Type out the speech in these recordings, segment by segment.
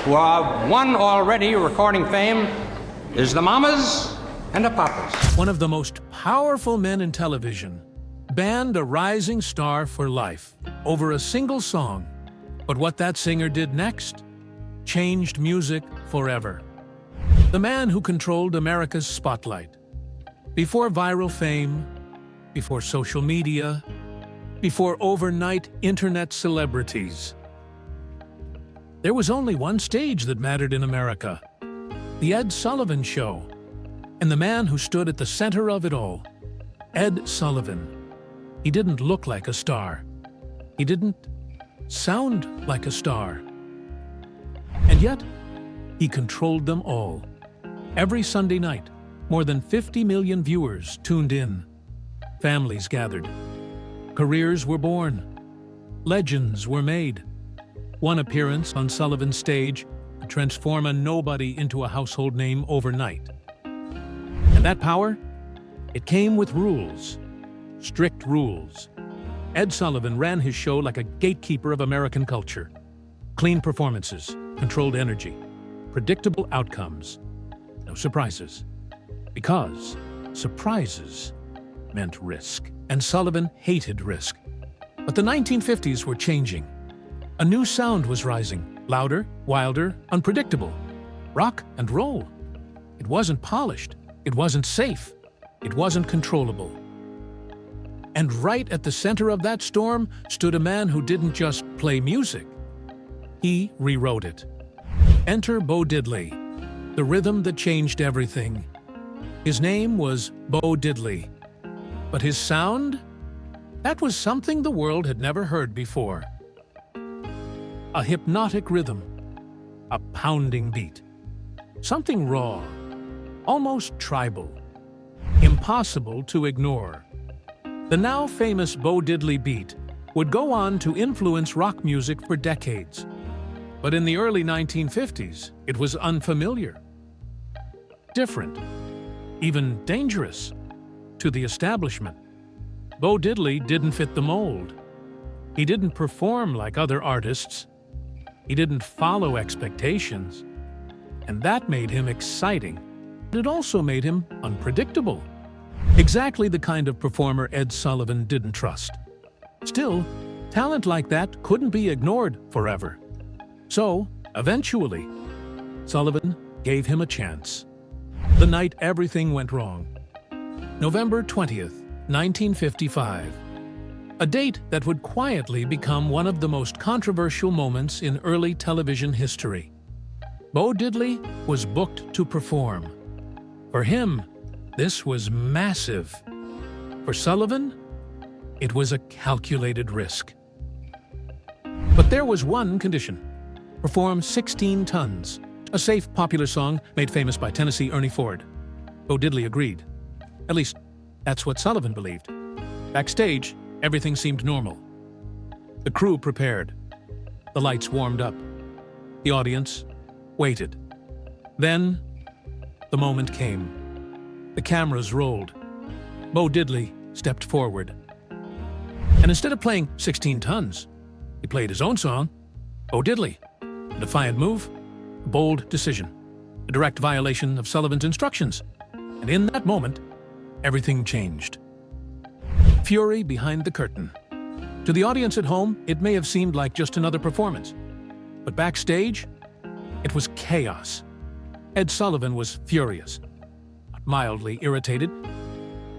who have won already recording fame is the Mamas and the Papas. One of the most powerful men in television banned a rising star for life over a single song. But what that singer did next changed music forever. The man who controlled America's spotlight. Before viral fame, before social media, before overnight internet celebrities, there was only one stage that mattered in America: The Ed Sullivan Show. And the man who stood at the center of it all, Ed Sullivan. He didn't look like a star. He didn't sound like a star. And yet, he controlled them all. Every Sunday night, more than 50 million viewers tuned in. Families gathered. Careers were born. Legends were made. One appearance on Sullivan's stage could transform a nobody into a household name overnight. And that power? It came with rules. Strict rules. Ed Sullivan ran his show like a gatekeeper of American culture. Clean performances, controlled energy, predictable outcomes. No surprises. Because surprises meant risk. And Sullivan hated risk. But the 1950s were changing. A new sound was rising. Louder, wilder, unpredictable. Rock and roll. It wasn't polished. It wasn't safe. It wasn't controllable. And right at the center of that storm stood a man who didn't just play music. He rewrote it. Enter Bo Diddley, the rhythm that changed everything. His name was Bo Diddley. But his sound? That was something the world had never heard before. A hypnotic rhythm. A pounding beat. Something raw. Almost tribal. Impossible to ignore. The now famous Bo Diddley beat would go on to influence rock music for decades. But in the early 1950s, it was unfamiliar, different, even dangerous to the establishment. Bo Diddley didn't fit the mold. He didn't perform like other artists. He didn't follow expectations. And that made him exciting. But it also made him unpredictable. Exactly the kind of performer Ed Sullivan didn't trust. Still, talent like that couldn't be ignored forever. So, eventually, Sullivan gave him a chance. The night everything went wrong. November 20th, 1955. A date that would quietly become one of the most controversial moments in early television history. Bo Diddley was booked to perform. For him, this was massive. For Sullivan, it was a calculated risk. But there was one condition. Perform 16 Tons, a safe, popular song made famous by Tennessee Ernie Ford. Bo Diddley agreed. At least, that's what Sullivan believed. Backstage, everything seemed normal. The crew prepared. The lights warmed up. The audience waited. Then, the moment came. The cameras rolled. Bo Diddley stepped forward. And instead of playing 16 Tons, he played his own song, Bo Diddley. A defiant move, a bold decision, a direct violation of Sullivan's instructions. And in that moment, everything changed. Fury behind the curtain. To the audience at home, it may have seemed like just another performance. But backstage, it was chaos. Ed Sullivan was furious. Mildly irritated,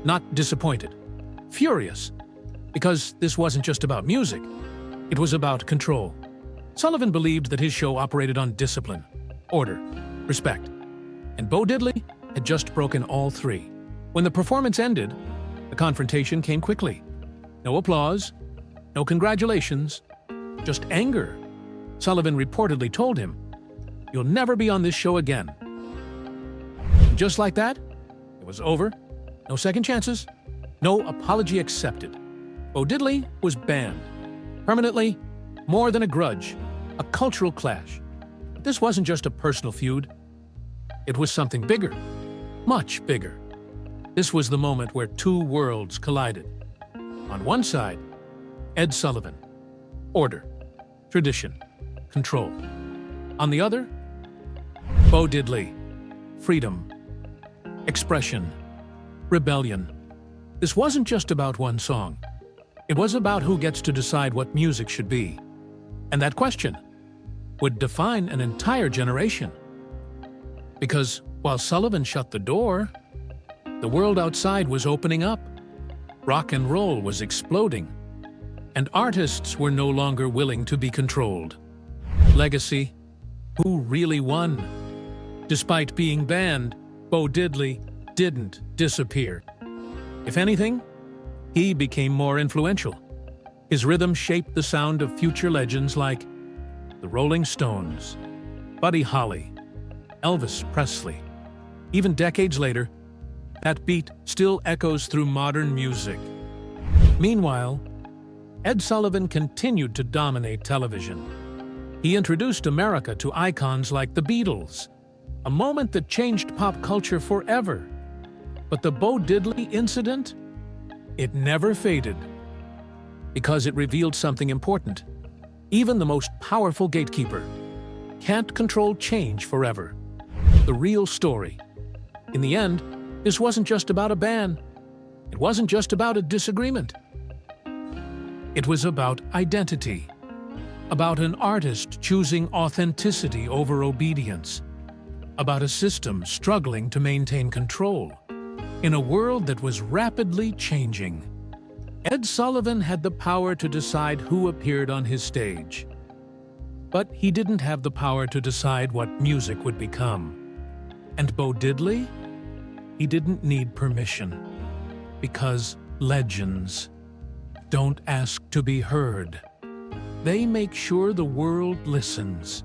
not disappointed, furious, because this wasn't just about music, it was about control. Sullivan believed that his show operated on discipline, order, respect, and Bo Diddley had just broken all three. When the performance ended, the confrontation came quickly. No applause, no congratulations, just anger. Sullivan reportedly told him, "You'll never be on this show again." And just like that, it was over. No second chances. No apology accepted. Bo Diddley was banned. Permanently, more than a grudge. A cultural clash. But this wasn't just a personal feud. It was something bigger. Much bigger. This was the moment where two worlds collided. On one side, Ed Sullivan. Order. Tradition. Control. On the other, Bo Diddley. Freedom. Expression. Rebellion. This wasn't just about one song. It was about who gets to decide what music should be. And that question would define an entire generation. Because while Sullivan shut the door, the world outside was opening up. Rock and roll was exploding. And artists were no longer willing to be controlled. Legacy. Who really won? Despite being banned, Bo Diddley didn't disappear. If anything, he became more influential. His rhythm shaped the sound of future legends like the Rolling Stones, Buddy Holly, Elvis Presley. Even decades later, that beat still echoes through modern music. Meanwhile, Ed Sullivan continued to dominate television. He introduced America to icons like the Beatles, a moment that changed pop culture forever. But the Bo Diddley incident? It never faded. Because it revealed something important. Even the most powerful gatekeeper can't control change forever. The real story. In the end, this wasn't just about a ban. It wasn't just about a disagreement. It was about identity. About an artist choosing authenticity over obedience. About a system struggling to maintain control. In a world that was rapidly changing, Ed Sullivan had the power to decide who appeared on his stage. But he didn't have the power to decide what music would become. And Bo Diddley? He didn't need permission. Because legends don't ask to be heard. They make sure the world listens.